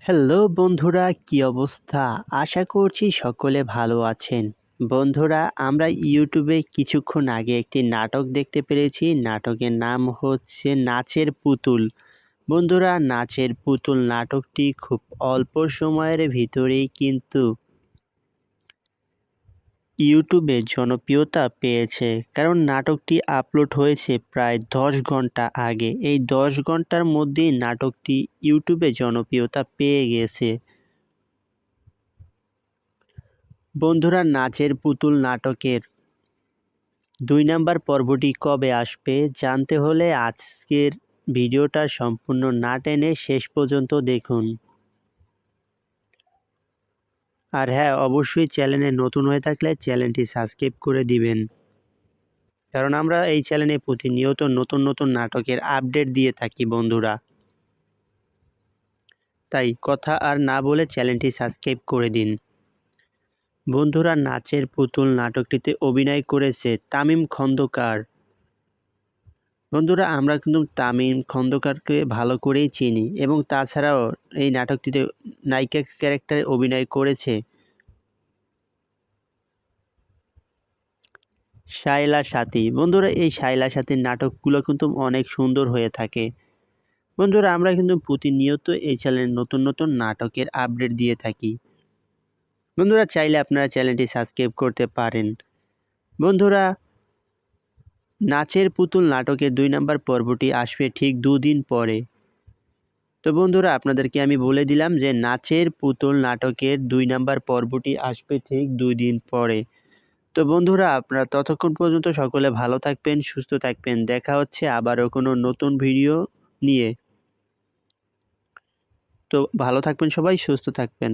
Hello বন্ধুরা, কি অবস্থা? আশা করছি সকলে ভালো আছেন। বন্ধুরা, আমরা ইউটিউবে কিছুক্ষণ আগে একটি নাটক দেখতে পেরেছি। নাটকের নাম হচ্ছে নাচের পুতুল। বন্ধুরা, নাচের পুতুল নাটকটি খুব অল্প সময়ের ভিতরেই কিন্তু ইউটিউবে জনপ্রিয়তা পেয়েছে, কারণ নাটকটি আপলোড হয়েছে প্রায় 10 ঘন্টা আগে। এই 10 ঘন্টার মধ্যেই নাটকটি ইউটিউবে জনপ্রিয়তা পেয়ে গেছে। বন্ধুরা, নাচের পুতুল নাটকের 2 নাম্বার পর্বটি কবে আসবে জানতে হলে আজকের ভিডিওটা সম্পূর্ণ না টেনে শেষ পর্যন্ত দেখুন। আর হ্যাঁ, অবশ্যই চ্যানেলে নতুন হয়ে থাকলে চ্যানেলটি সাবস্ক্রাইব করে দিবেন, কারণ আমরা এই চ্যানেলে প্রতিনিয়ত নতুন নতুন নাটকের আপডেট দিয়ে থাকি বন্ধুরা। তাই কথা আর না বলে চ্যানেলটি সাবস্ক্রাইব করে দিন। বন্ধুরা, নাচের পুতুল নাটকটিতে অভিনয় করেছে তামিম খন্দকার। বন্ধুরা, আমরা কিন্তু তামিম খন্দকারকে ভালো করেই চিনি, এবং তাছাড়াও এই নাটকটিতে নায়িকা ক্যারেক্টারে অভিনয় করেছে শায়লা সাথী। বন্ধুরা, এই শায়লা সাথীর নাটকগুলো কিন্তু অনেক সুন্দর হয়ে থাকে। বন্ধুরা, আমরা কিন্তু প্রতিনিয়ত এই চ্যানেলে নতুন নতুন নাটকের আপডেট দিয়ে থাকি। বন্ধুরা, চাইলে আপনারা চ্যানেলটি সাবস্ক্রাইব করতে পারেন। বন্ধুরা, নাচের পুতুল নাটকের 2 নাম্বার পর্বটি আসবে ঠিক 2 দিন পরে। তো বন্ধুরা, আপনাদেরকে আমি বলে দিলাম যে নাচের পুতুল নাটকের 2 নাম্বার পর্বটি আসবে ঠিক 2 দিন পরে। তো বন্ধুরা, আপনারা ততক্ষণ পর্যন্ত সকলে ভালো থাকবেন, সুস্থ থাকবেন। দেখা হচ্ছে আবারও কোনো নতুন ভিডিও নিয়ে। তো ভালো থাকবেন সবাই, সুস্থ থাকবেন।